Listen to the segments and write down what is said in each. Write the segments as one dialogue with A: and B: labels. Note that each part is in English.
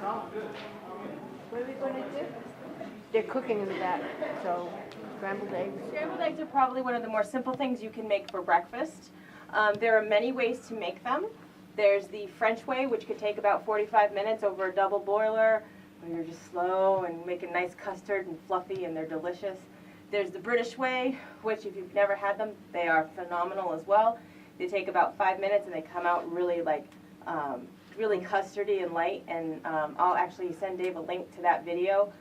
A: What are we going to do? They're cooking in the back, so scrambled eggs.
B: Scrambled eggs are probably one of the more simple things you can make for breakfast. There are many ways to make them. There's the French way, which could take about 45 minutes over a double boiler, where you're just slow and make a nice custard and fluffy, and they're delicious. There's the British way, which if you've never had them, they are phenomenal as well. They take about 5 minutes and they come out really really custardy and light, and I'll actually send Dave a link to that video.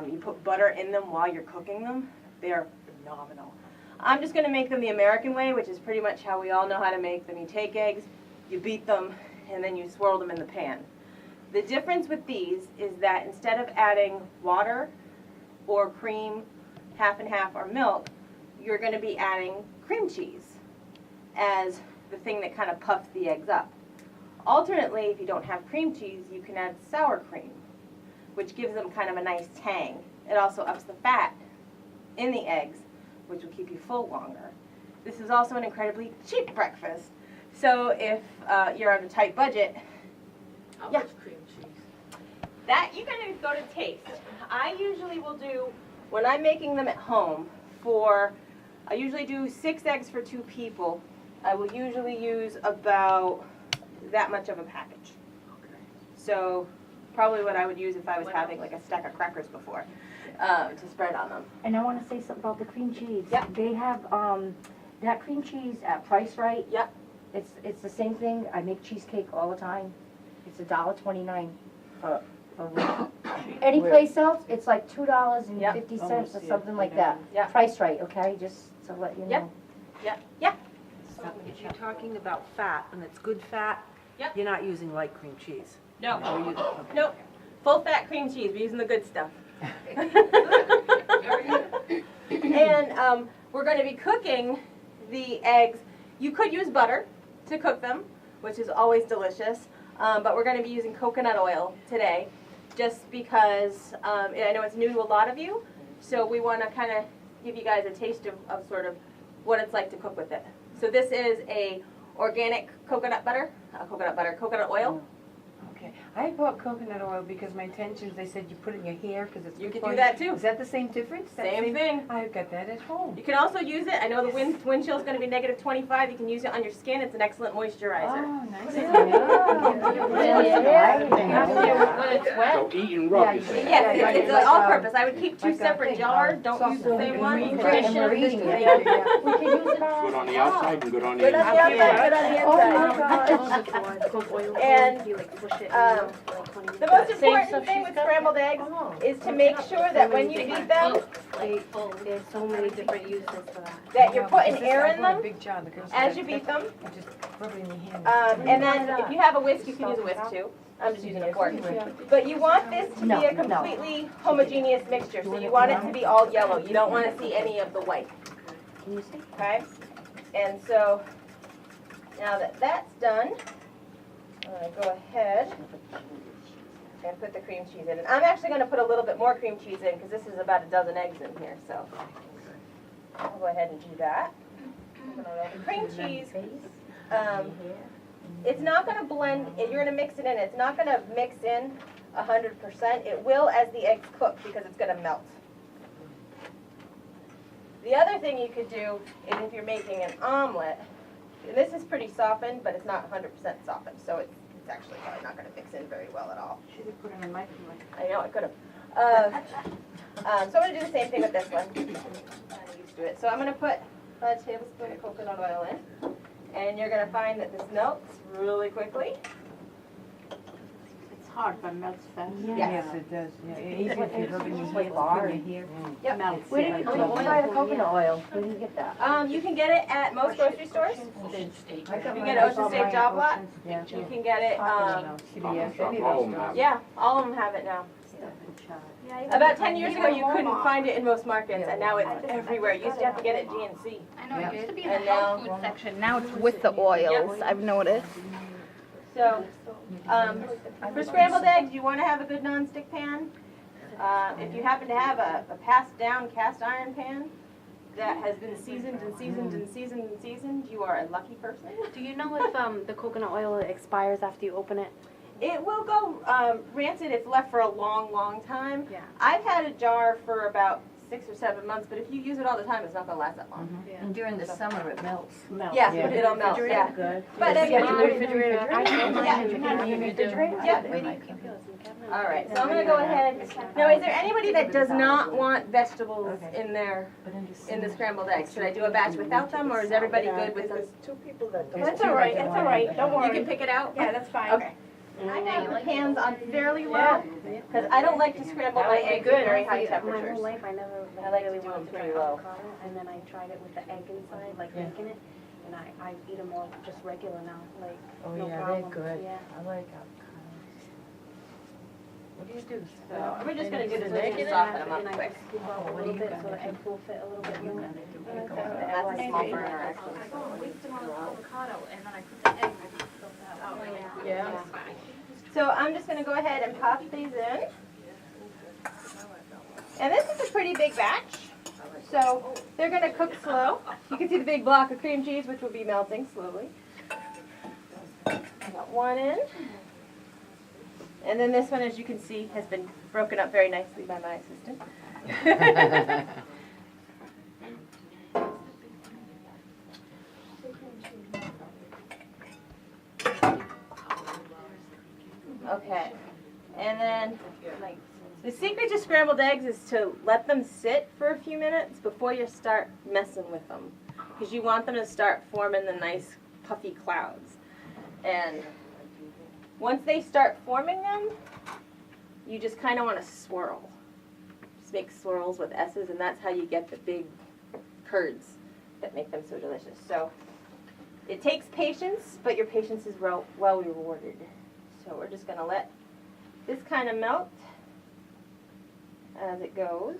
B: You put butter in them while you're cooking them. They are phenomenal. I'm just going to make them the American way, which is pretty much how we all know how to make them. You take eggs, you beat them, and then you swirl them in the pan. The difference with these is that instead of adding water or cream, half and half, or milk, you're going to be adding cream cheese as the thing that kind of puffs the eggs up. Alternately, if you don't have cream cheese, you can add sour cream, which gives them kind of a nice tang. It also ups the fat in the eggs, which will keep you full longer. This is also an incredibly cheap breakfast. So if you're on a tight budget,
C: How much cream cheese?
B: that you're going to go to taste. I usually will do, when I'm making them at home, I usually do 6 eggs for 2 people. I will usually use about that much of a package.
C: Okay.
B: So probably what I would use if I was having like a stack of crackers before to spread on them.
D: And I want to say something about the cream cheese.
B: Yep.
D: They have that cream cheese at Price Right.
B: Yep.
D: It's the same thing. I make cheesecake all the time. It's $1.29 a week. Any place else, it's like $2.50 or something like that.
B: Yep.
D: Price Right, okay? Just to let you know.
B: Yep. Yeah. Yeah.
E: So if you're talking about fat, and it's good fat,
B: Yep.
E: you're not using light cream cheese.
B: No.
E: Or you- okay.
B: Nope. Full fat cream cheese. We're using the good stuff. And we're going to be cooking the eggs. You could use butter to cook them, which is always delicious. But we're going to be using coconut oil today, just because I know it's new to a lot of you. So we want to kind of give you guys a taste of sort of what it's like to cook with it. So this is a organic coconut oil.
A: Okay. I bought coconut oil because my intentions, they said you put it in your hair because it's
B: You
A: good
B: could
A: for
B: do that too.
A: Is that the same difference? That
B: Same thing.
A: I've got that at home.
B: You can also use it. I know the wind chill is going to be negative 25. You can use it on your skin. It's an excellent moisturizer.
A: Oh, nice.
B: When it's wet.
F: So eat and rub, you say?
B: Yes, it's an all-purpose. I would keep 2 separate jars. Don't use the same one.
D: And we're eating it. We could use it
F: Good on the outside and good on the
B: Good on the
F: inside.
B: outside, good on the inside. And the most important thing with scrambled eggs is to make sure that when you beat them,
G: There's so many different uses for that.
B: that you're putting air in
A: I bought a
B: them
A: big jar. The girl said
B: as
A: I
B: you beat them.
A: just rub it in your hand.
B: And then if you have a whisk, you can use a whisk too. I'm just using a fork. But you want this to be a completely homogeneous mixture, so you want it to be all yellow. You don't want to see any of the white.
D: Can you see?
B: Okay? And so, now that that's done, I'm going to go ahead and put the cream cheese in. And I'm actually going to put a little bit more cream cheese in because this is about a dozen eggs in here, so I'll go ahead and do that. The cream cheese, it's not going to blend, you're going to mix it in. It's not going to mix in 100%. It will as the eggs cook because it's going to melt. The other thing you could do is if you're making an omelet, and this is pretty softened, but it's not 100% softened, so it's actually probably not going to mix in very well at all.
A: Should have put it in the microwave.
B: I know, I could have. So I'm going to do the same thing with this one. I'm kind of used to it. So I'm going to put a tablespoon of coconut oil in, and you're going to find that this melts really quickly.
G: It's hard, but melts fast.
A: Yes, it does. Yeah, even if you rub it in your hair, put in your hair.
B: Yep.
G: Melts.
D: Where did you buy the coconut oil? Where did you get that?
B: You can get it at most grocery stores.
A: I
B: You
A: got
B: can
A: mine
B: get
A: at
B: Ocean State Job Lot.
A: Yeah.
B: You can get it,
A: CVS, any of those stores.
B: yeah, all of them have it now. About 10 years ago, you couldn't find it in most markets, and now it's everywhere. You used to have to get it at GNC.
H: I know, it used to be in
B: And
H: the
B: now-
H: health food section, now it's with the oils, I've noticed.
B: So, for scrambled eggs, you want to have a good nonstick pan. If you happen to have a passed down cast iron pan that has been seasoned and seasoned and seasoned and seasoned, you are a lucky person.
G: Do you know if the coconut oil expires after you open it?
B: It will go rancid if left for a long, long time.
G: Yeah.
B: I've had a jar for about 6 or 7 months, but if you use it all the time, it's not gonna last that long.
I: And during the summer, it melts.
B: Yeah, it'll melt, yeah.
G: Good.
B: But
G: Yeah,
B: then,
G: the refrigerator. I have mine in the
I: refrigerator?
B: Yeah. All right, so I'm gonna go ahead. Now, is there anybody that does not want vegetables in the scrambled eggs? Should I do a batch without them, or is everybody good with them?
C: Two people that don't.
G: That's all right, don't
B: You
G: worry.
B: can pick it out?
G: Yeah, that's fine.
B: Okay. I have the pans on fairly low, because I don't like to scramble my eggs at very high
G: My
B: temperatures.
G: whole life, I never
B: I like to
G: really
B: do
G: wanted
B: them
G: to try
B: pretty low.
G: avocado, and then I tried it with the egg inside, like making it, and I eat them all just regular now, like,
I: Oh,
G: no
I: yeah,
G: problem.
I: they're good.
G: Yeah.
I: I like avocados. What do you do?
B: So we're just gonna do this
G: And
B: and
G: I
B: soften them up
G: and I
B: quick.
G: scoop out a little bit so the eggs will fit a little bit more.
B: That's a small burner, actually.
I: Yeah.
B: So I'm just gonna go ahead and pop these in. And this is a pretty big batch. So they're gonna cook slow. You can see the big block of cream cheese, which will be melting slowly. Got one in. And then this one, as you can see, has been broken up very nicely by my assistant. Okay, and then the secret to scrambled eggs is to let them sit for a few minutes before you start messing with them, because you want them to start forming the nice puffy clouds. And once they start forming them, you just kind of want to swirl. Just make swirls with S's, and that's how you get the big curds that make them so delicious. So it takes patience, but your patience is well rewarded. So we're just going to let this kind of melt as it goes.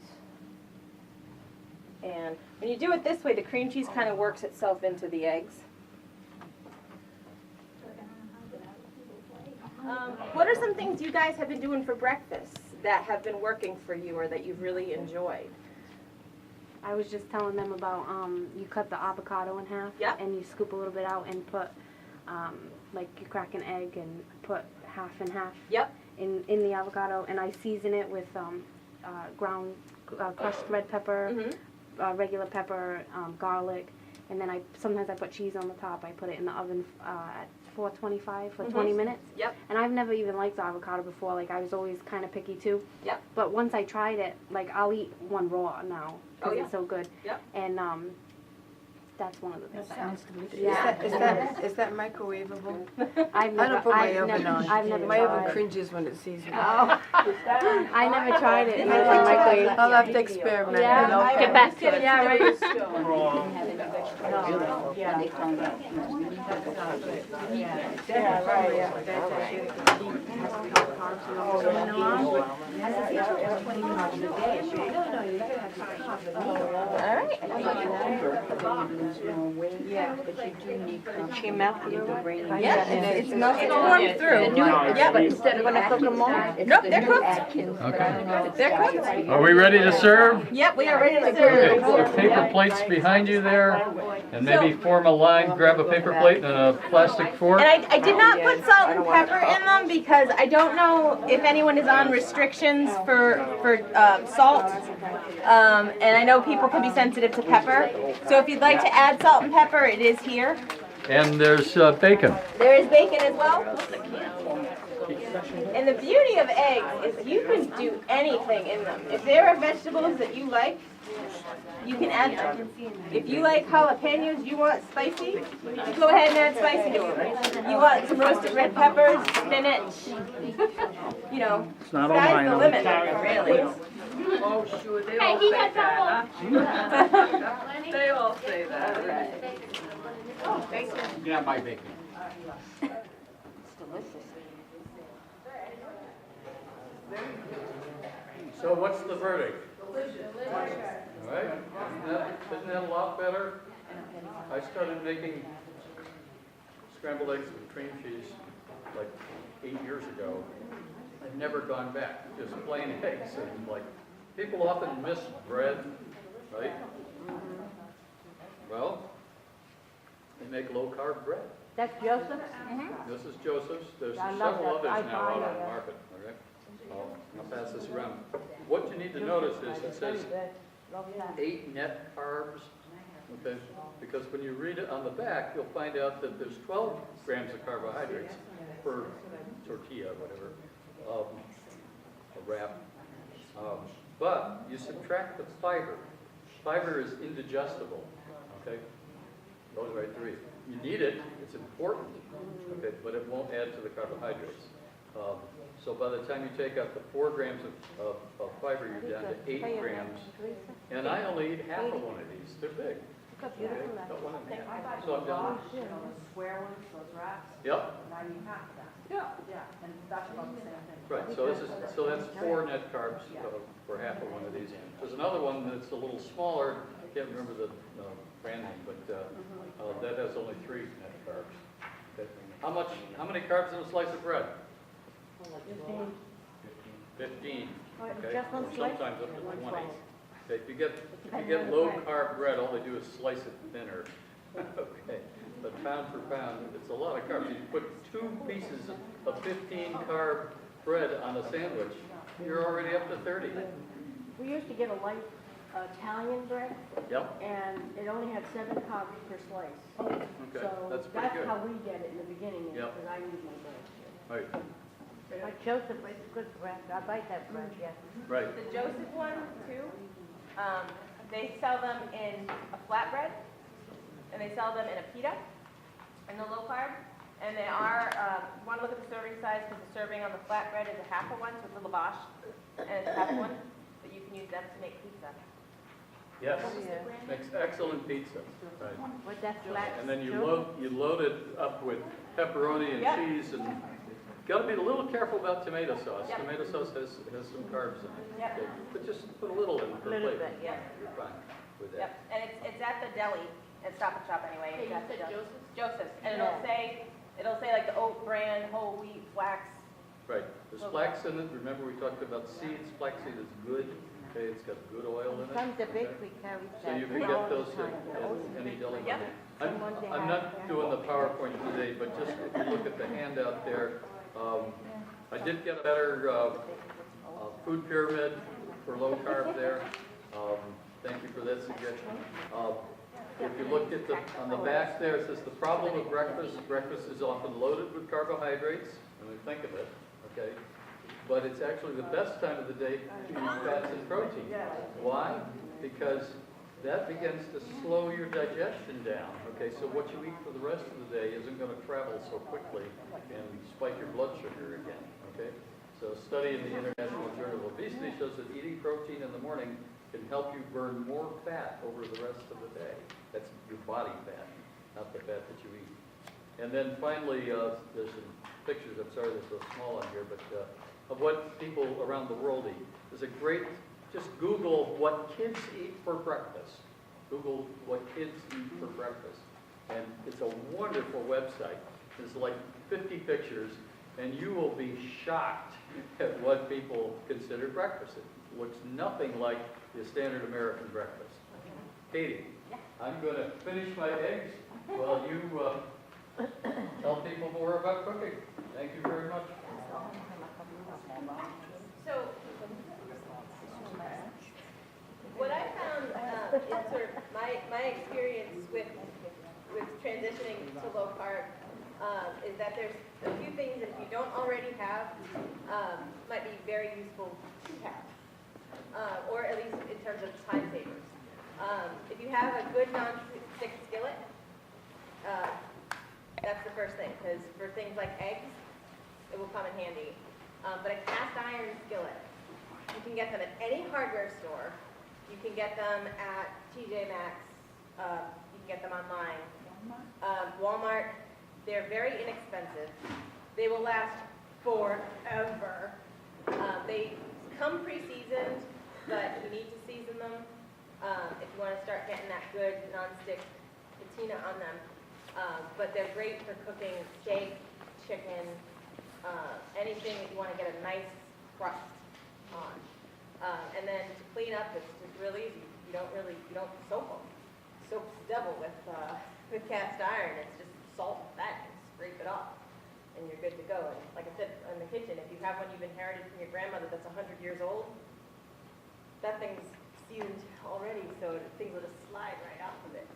B: And when you do it this way, the cream cheese kind of works itself into the eggs. What are some things you guys have been doing for breakfast that have been working for you or that you've really enjoyed?
G: I was just telling them about, you cut the avocado in half.
B: Yep.
G: And you scoop a little bit out and put, like you crack an egg and put half and half.
B: Yep.
G: In the avocado, and I season it with ground crushed red pepper, regular pepper, garlic, and then sometimes I put cheese on the top. I put it in the oven at 425 for 20 minutes.
B: Yep.
G: And I've never even liked avocado before. Like, I was always kind of picky too.
B: Yep.
G: But once I tried it, like, I'll eat one raw now because
B: Oh, yeah.
G: it's so good.
B: Yep.
G: And that's one of the things.
I: Sounds delicious.
G: Yeah.
J: Is that microwavable?
G: I've
J: I don't put my oven
G: never,
J: on.
G: I've never
J: My oven
G: tried.
J: cringes when it sees me.
G: Oh. I never tried it. Microwave.
J: I'll have to experiment.
G: Yeah.
J: and I'll
H: Get back to it.
G: Yeah, right.
I: Yeah, but you do need came out the brain.
B: Yeah, it's warmed through.
I: Yeah, but instead of when I cook them all,
B: Nope, they're cooked.
K: Okay.
B: They're cooked.
K: Are we ready to serve?
B: Yep, we are ready to
K: Okay,
B: serve.
K: the paper plates behind you there, and maybe form a line, grab a paper plate and a plastic fork.
B: And I did not put salt and pepper in them because I don't know if anyone is on restrictions for salt. And I know people can be sensitive to pepper. So if you'd like to add salt and pepper, it is here.
K: And there's bacon.
B: There is bacon as well. And the beauty of eggs is you can do anything in them. If there are vegetables that you like, you can add them. If you like jalapenos, you want spicy, go ahead and add spicy to them. You want some roasted red peppers, spinach, you know, sky's the limit, really.
C: Oh, sure, they all say that, huh? They all say that.
F: Yeah, my bacon.
K: So what's the verdict? All right, isn't that a lot better? I started making scrambled eggs with cream cheese like 8 years ago. I've never gone back, just plain eggs. And like, people often miss bread, right? Well, they make low-carb bread.
A: That's Joseph's?
K: This is Joseph's. There's
A: I love
K: several
A: that.
K: others
A: I
K: now
A: buy
K: out on
A: that.
K: the market, all right? I'll pass this around. What you need to notice is it says 8 net carbs, okay? Because when you read it on the back, you'll find out that there's 12 grams of carbohydrates per tortilla, whatever, a wrap. But you subtract the fiber. Fiber is indigestible, okay? Goes right through you. You need it, it's important, okay, but it won't add to the carbohydrates. So by the time you take out the 4 grams of fiber, you're down to 8 grams. And I only eat half of one of these. They're big. Okay, got one in half. So I'm down.
I: Square ones, those wraps,
K: Yep,
I: now you half of that.
K: yeah.
I: And that's about the same thing.
K: Right, so that's 4 net carbs for half of one of these. There's another one that's a little smaller. I can't remember the brand name, but that has only 3 net carbs. Okay. How many carbs in a slice of bread? 15. Okay,
A: Just one
K: or
A: slice?
K: sometimes up to 20. Okay, if you get low carb bread, all they do is slice it thinner. Okay, but pound for pound, it's a lot of carbs. You put 2 pieces of 15 carb bread on a sandwich, you're already up to 30.
A: We used to get a light Italian bread,
K: Yep.
A: and it only had 7 carbs per slice.
K: Okay,
A: So
K: that's pretty good.
A: how we get it in the beginning,
K: Yep.
A: because I use my bread.
K: Right,
A: Like Joseph, it's good bread. I like that bread, yeah.
K: right.
B: The Joseph one too, they sell them in a flatbread, and they sell them in a pita, in the low carb. And they are, you want to look at the serving size, because the serving on the flatbread is a half of one, so it's a lavash, and it's a half of one, but you can use them to make pizza.
K: Yes, makes excellent pizza. Right.
A: With that flat.
K: And then you load it up with pepperoni and
B: Yep.
K: cheese, and got to be a little careful about tomato sauce.
B: Yep.
K: Tomato sauce has some carbs in it.
B: Yep.
K: Okay, but just put a little in for
A: Little
K: flavor.
A: bit, yeah.
K: You're fine with
B: Yep,
K: that.
B: and it's at the deli, at Stop and Shop anyway.
A: Hey,
B: It's
A: you
B: at the
A: said
B: deli.
A: Joseph's?
B: Joseph's, and it'll say like the oat bran, whole wheat, flax.
K: Right. There's flax in it. Remember we talked about seeds. Flaxseed is good. Okay, it's got good oil in it.
A: Some the
K: okay?
A: bakery carries
K: So
A: that
K: you can
A: all
K: get
A: the
K: those
A: time.
K: at any deli.
B: Yep.
K: I'm not doing the PowerPoint today, but just if you look at the handout there, I did get a better food pyramid for low carb there. Thank you for that suggestion. If you look at on the back there, it says the problem with breakfast. Breakfast is often loaded with carbohydrates, and we think of it, okay? But it's actually the best time of the day to eat fats and protein. Why? Because that begins to slow your digestion down, okay? So what you eat for the rest of the day isn't going to travel so quickly and spike your blood sugar again, okay? So a study in the International Journal of Obesity shows that eating protein in the morning can help you burn more fat over the rest of the day. That's your body fat, not the fat that you eat. And then finally, there's some pictures, I'm sorry they're so small on here, but of what people around the world eat. There's a great, just Google what kids eat for breakfast. Google what kids eat for breakfast. And it's a wonderful website. There's like 50 pictures, and you will be shocked at what people consider breakfast. It looks nothing like the standard American breakfast. Katie, I'm going to finish my eggs while you tell people more about cooking. Thank you very much.
B: So, what I found in sort of my experience with transitioning to low carb is that there's a few things that if you don't already have, might be very useful to have, or at least in terms of time savers. If you have a good non-stick skillet, that's the first thing, because for things like eggs, it will come in handy. But a cast iron skillet, you can get them at any hardware store. You can get them at TJ Maxx. You can get them online. Walmart, they're very inexpensive. They will last forever. They come pre-seasoned, but you need to season them if you want to start getting that good non-stick patina on them. But they're great for cooking steak, chicken, anything that you want to get a nice crust on. And then to clean up, it's just really easy. You don't soap them. Soap's double with cast iron. It's just salt that and scrape it off, and you're good to go. And like I said, in the kitchen, if you have one you've inherited from your grandmother that's 100 years old, that thing's seasoned already, so things will just slide right off of it.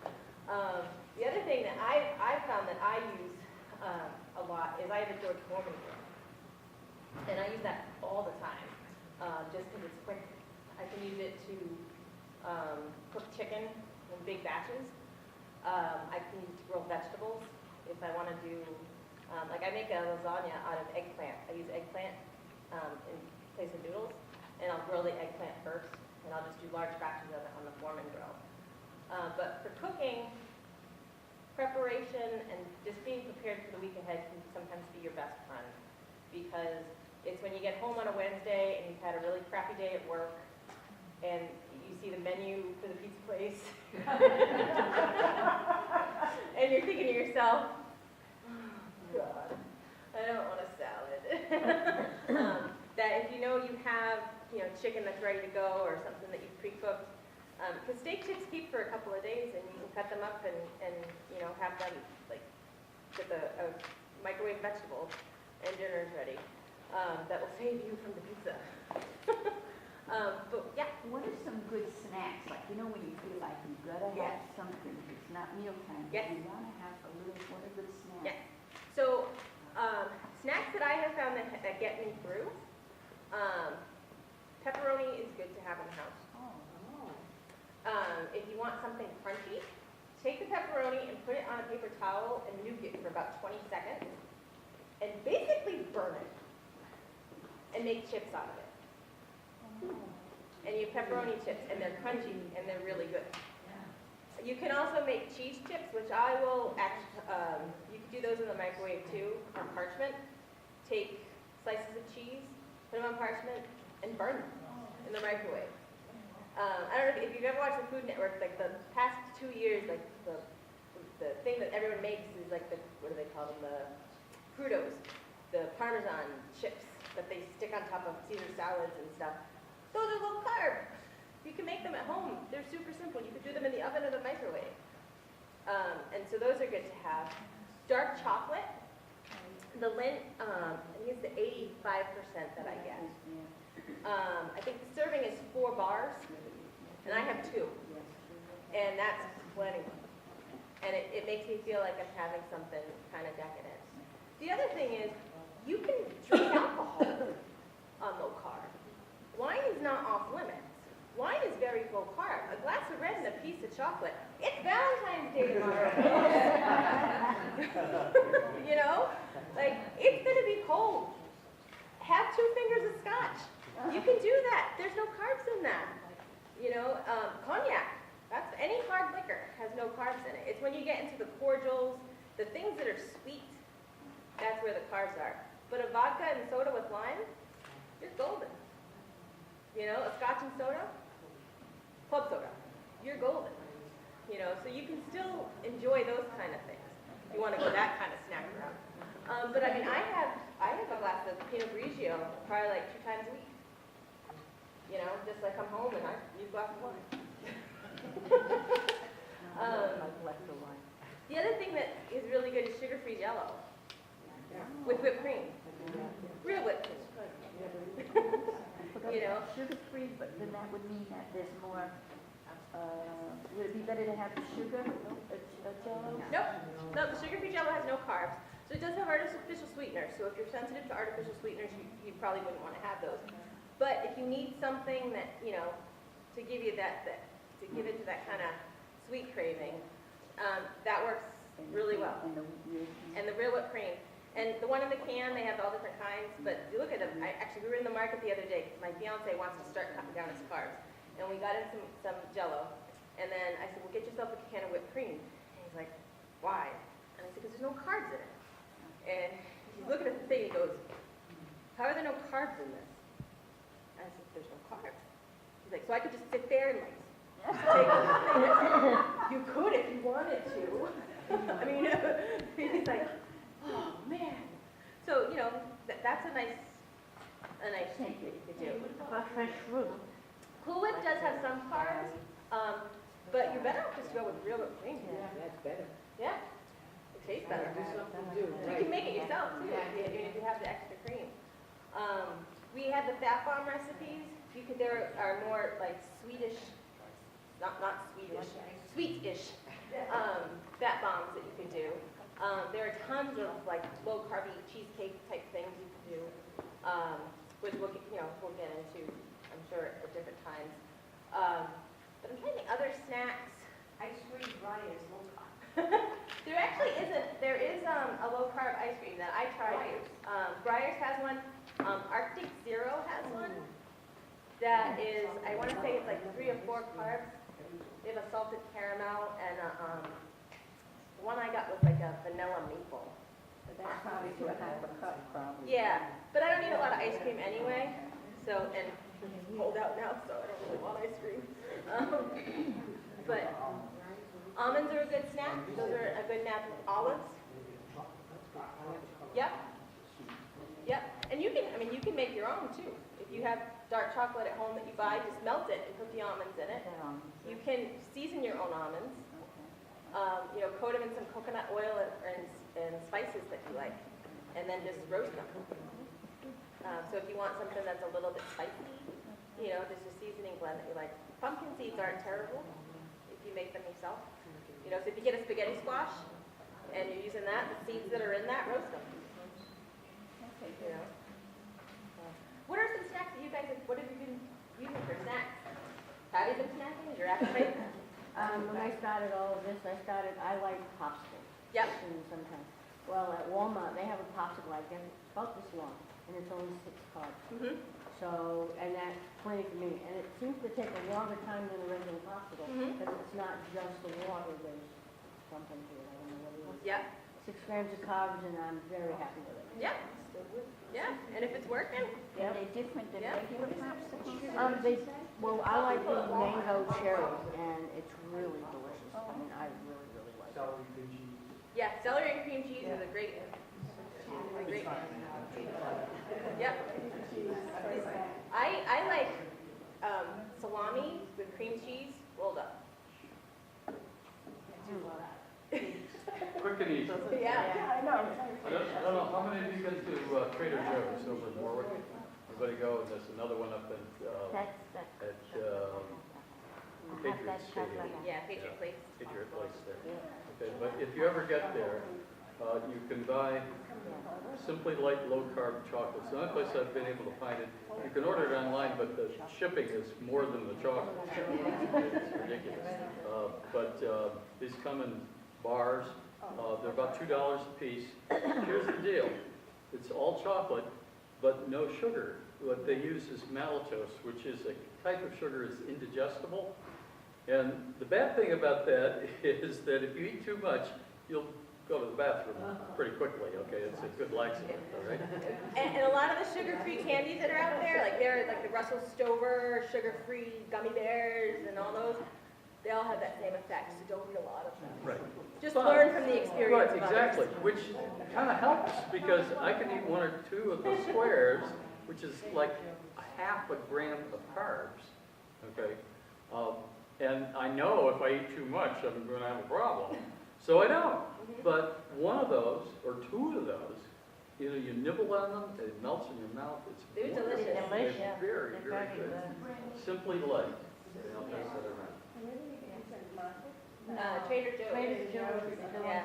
B: The other thing that I've found that I use a lot is I have a George Foreman grill, and I use that all the time, just because it's quick. I can use it to cook chicken in big batches. I can use it to grill vegetables if I want to do, like I make a lasagna out of eggplant. I use eggplant in place of noodles, and I'll grill the eggplant first, and I'll just do large batches of it on the Foreman grill. But for cooking, preparation and just being prepared for the week ahead can sometimes be your best friend, because it's when you get home on a Wednesday and you've had a really crappy day at work and you see the menu for the pizza place and you're thinking to yourself, oh, God, I don't want a salad. That if you know you have chicken that's ready to go or something that you've pre-cooked, because steak chips keep for a couple of days, and you can cut them up and have them like with a microwave vegetable, and dinner's ready. That will save you from the pizza. But yeah.
I: What are some good snacks? Like, when you feel like you've got to have something, it's not mealtime, but you want to have a little, what are good snacks?
B: Yes. So, snacks that I have found that get me through, pepperoni is good to have in the house. If you want something crunchy, take the pepperoni and put it on a paper towel and nuke it for about 20 seconds, and basically burn it, and make chips out of it. And you have pepperoni chips, and they're crunchy, and they're really good. You can also make cheese chips, which I will you can do those in the microwave too, on parchment. Take slices of cheese, put them on parchment, and burn them in the microwave. I don't know if you've ever watched the Food Network, like the past 2 years, like the thing that everyone makes is like what do they call them, the crudos, the Parmesan chips that they stick on top of Caesar salads and stuff. Those are low carb. You can make them at home. They're super simple. You could do them in the oven or the microwave. And so those are good to have. Dark chocolate, the Lindt, I think it's the 85% that I get. I think the serving is 4 bars, and I have 2. And that's plenty. And it makes me feel like I'm having something kind of decadent. The other thing is, you can drink alcohol on low carb. Wine is not off limits. Wine is very low carb. A glass of red and a piece of chocolate. It's Valentine's Day tomorrow. Like, it's going to be cold. Have 2 fingers of scotch. You can do that. There's no carbs in that. Cognac. That's any hard liquor has no carbs in it. It's when you get into the cordials, the things that are sweet, that's where the carbs are. But a vodka and soda with lime, you're golden. A scotch and soda, club soda, you're golden. So you can still enjoy those kind of things. If you want to go that kind of snack route. But I mean, I have a glass of Pinot Grigio probably like 2 times a week. Just like come home and I use a glass of wine. The other thing that is really good is sugar-free Jell-O with whipped cream. Real whipped cream.
I: Sugar-free, but then that would mean that there's more, would it be better to have the sugar, Jell-O?
B: Nope. No, the sugar-free Jell-O has no carbs. So it does have artificial sweeteners. So if you're sensitive to artificial sweeteners, you probably wouldn't want to have those. But if you need something that, to give you to give it to that kind of sweet craving, that works really well. And the real whipped cream. And the one in the can, they have all different kinds, but you look at them. We were in the market the other day because my fiance wants to start cutting down his carbs. And we got in some Jell-O. And then I said, well, get yourself a can of whipped cream. And he's like, why? And I said, because there's no carbs in it. And he's looking at the thing, he goes, how are there no carbs in this? And I said, there's no carbs. He's like, so I could just sit there and take the thing. You could if you wanted to. I mean, he's like, oh man. So, that's a nice treat that you could do.
I: Fresh fruit.
B: Cool Whip does have some carbs, but you're better off just go with real whipped cream.
F: Yeah, that's better.
B: Yeah, tastes better. You can make it yourself too, if you have the extra cream. We had the fat bomb recipes. There are more like Swedish, not Swedish, sweet-ish fat bombs that you can do. There are tons of like low-carb cheesecake type things you can do, which we'll get into, I'm sure, at different times. But I'm trying to think other snacks.
I: Ice cream dry is low carb.
B: There actually isn't. There is a low-carb ice cream that I tried. Breyers has one. Arctic Zero has one. That is, I want to say it's like 3 or 4 carbs. They have a salted caramel and the one I got was like a vanilla maple.
I: That's probably 2.5 a cup, probably.
B: Yeah, but I don't eat a lot of ice cream anyway. So, and it's cold out now, so I don't really want ice cream. But almonds are a good snack. Those are a good nap. Olives. Yep. Yep. And you can make your own too. If you have dark chocolate at home that you buy, just melt it and put the almonds in it. You can season your own almonds. Coat them in some coconut oil and spices that you like, and then just roast them. So if you want something that's a little bit spicy, just a seasoning blend that you like. Pumpkin seeds aren't terrible if you make them yourself. So if you get a spaghetti squash and you're using that, the seeds that are in that, roast them. What are some snacks that you guys what have you been using for snacks? Have you been snacking? Is your appetite?
D: When I started all of this, I like popsicles.
B: Yep.
D: Sometimes. Well, at Walmart, they have a popsicle, I guess, about this long, and it's only 6 carbs.
B: Mm-hmm.
D: So, and that's plenty for me. And it seems to take a longer time than a regular popsicle, because it's not just the water, there's something to it, I don't know what it is.
B: Yep.
D: 6 grams of carbs, and I'm very happy with it.
B: Yeah. Yeah. And if it's working,
I: Are they different than regular popsicles?
D: I like the mango cherry, and it's really delicious. I mean, I really, really like it.
B: yeah, celery and cream cheese is a great. Yep. I like salami with cream cheese rolled up.
K: Quick and easy.
B: Yeah.
K: I don't know, how many of you been to Trader Joe's over in Warwick? Everybody go, and there's another one up at Patriot Stadium.
B: Yeah, Patriot Place.
K: Patriot Place there. Okay, but if you ever get there, you can buy Simply Light low-carb chocolates. The only place I've been able to find it, you can order it online, but the shipping is more than the chocolate. It's ridiculous. But these come in bars. They're about $2 a piece. Here's the deal. It's all chocolate, but no sugar. What they use is maltose, which is a type of sugar that's indigestible. And the bad thing about that is that if you eat too much, you'll go to the bathroom pretty quickly, okay? It's a good laxative, all right?
B: And a lot of the sugar-free candies that are out there, like the Russell Stover sugar-free gummy bears and all those, they all have that same effect, so don't eat a lot of them.
K: Right.
B: Just learn from the experience.
K: Right,
B: of
K: exactly,
B: others.
K: which kind of helps because I can eat 1 or 2 of the squares, which is like a half a gram of carbs, okay? And I know if I eat too much, I'm going to have a problem. So I don't. But 1 of those, or 2 of those, you nibble on them, it melts in your mouth.
B: They're
K: wonderful.
B: delicious.
K: It's very, very good. Simply Light. I'll pass that around.
B: Trader Joe's. Yeah.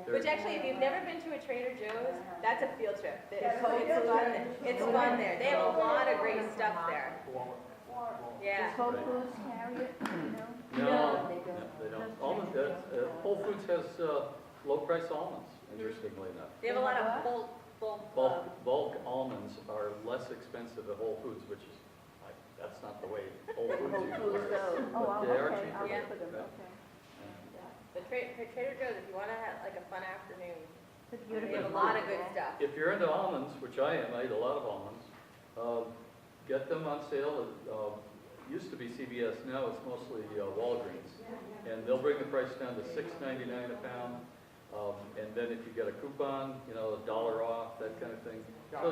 B: Which actually, if you've never been to a Trader Joe's, that's a field trip. It's fun there. They have a lot of great stuff there. Yeah.
I: Whole Foods carry it,
K: No, they don't. Whole Foods has low-price almonds, interestingly enough.
B: They have a lot of
K: Bulk almonds are less expensive at Whole Foods, which is, that's not the way Whole Foods works. But they are cheaper.
B: Yeah.
K: Okay.
B: But Trader Joe's, if you want to have like a fun afternoon,
I: It's
B: they have a lot of good stuff.
K: If you're into almonds, which I am, I eat a lot of almonds, get them on sale. It used to be CVS, now it's mostly Walgreens. And they'll bring the price down to $6.99 a pound. And then if you get a coupon, $1 off, that kind of thing. So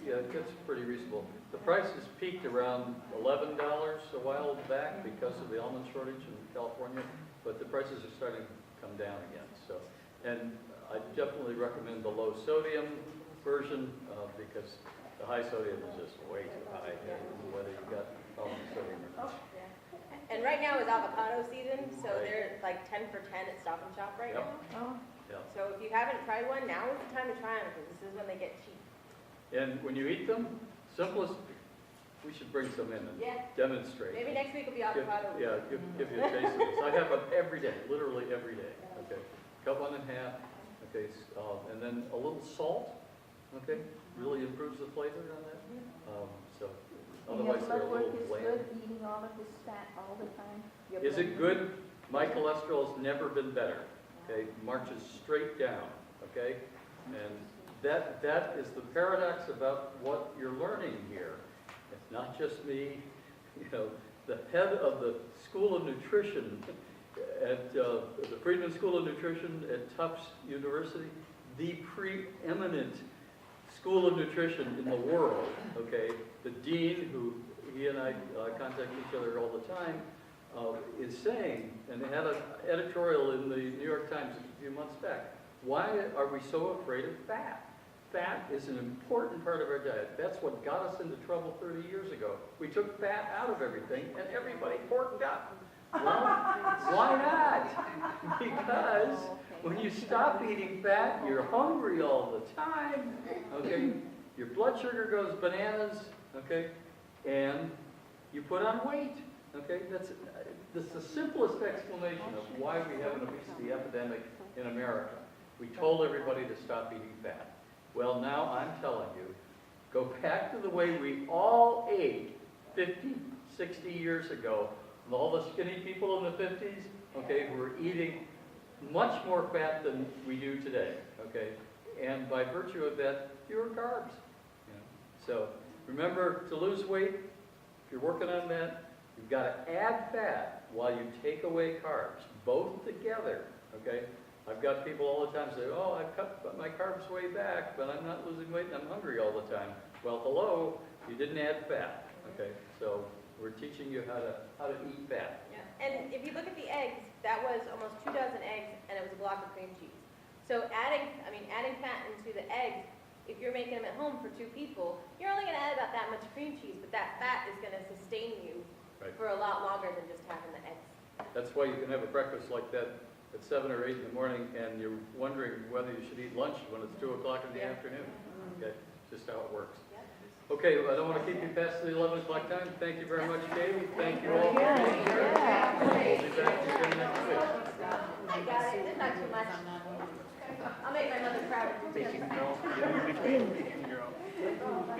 K: it gets pretty reasonable. The prices peaked around $11 a while back because of the almond shortage in California, but the prices are starting to come down again. So, And I definitely recommend the low sodium version because the high sodium is just way too high, whether you've got sodium or not.
B: And right now is avocado season, so
K: Right.
B: they're like 10 for 10 at Stop and Shop right
K: Yep.
B: now.
K: Yeah.
B: So if you haven't tried one, now is the time to try them because this is when they get cheap.
K: And when you eat them, simplest, we should bring some in and
B: Yeah.
K: demonstrate.
B: Maybe next week will be
K: Give-
B: avocado.
K: Yeah, give you a taste of this. I have them every day, literally every day, okay? Cut one in half, okay, and then a little salt, okay? Really improves the flavor on that. So
I: And your
K: otherwise they're a
I: blood work
K: little
I: is
K: bland.
I: good, eating all of this fat all the time? Your
K: Is
I: blood
K: it
I: work-
K: good? My cholesterol's never been better, okay? Marches straight down, okay? And that is the paradox about what you're learning here. It's not just me, the head of the School of Nutrition at the Friedman School of Nutrition at Tufts University, the preeminent school of nutrition in the world, okay? The dean, who he and I contact each other all the time, is saying, and they had an editorial in the New York Times a few months back, why are we so afraid of fat? Fat is an important part of our diet. That's what got us into trouble 30 years ago. We took fat out of everything and everybody porked up. Well, why not? Because when you stop eating fat, you're hungry all the time, okay? Your blood sugar goes bananas, okay? And you put on weight, okay? That's the simplest explanation of why we have an obesity epidemic in America. We told everybody to stop eating fat. Well, now I'm telling you, go back to the way we all ate 50, 60 years ago. And all the skinny people in the 50s, okay, were eating much more fat than we do today, okay? And by virtue of that, fewer carbs. So remember, to lose weight, if you're working on that, you've got to add fat while you take away carbs, both together, okay? I've got people all the time say, oh, I've cut my carbs way back, but I'm not losing weight and I'm hungry all the time. Well, hello, you didn't add fat, okay? So we're teaching you how to eat fat.
B: Yeah. And if you look at the eggs, that was almost 2 dozen eggs, and it was a block of cream cheese. So adding fat into the eggs, if you're making them at home for 2 people, you're only going to add about that much cream cheese, but that fat is going to sustain you for a lot longer than just having the eggs.
K: That's why you can have a breakfast like that at 7 or 8 in the morning, and you're wondering whether you should eat lunch when it's 2 o'clock in the afternoon. Okay, just how it works. Okay, well, I don't want to keep you past the 11 o'clock time. Thank you very much, Katie. Thank you all for being here. We'll be back again next week.
B: I got it. It's not too much. I'll make my mother proud.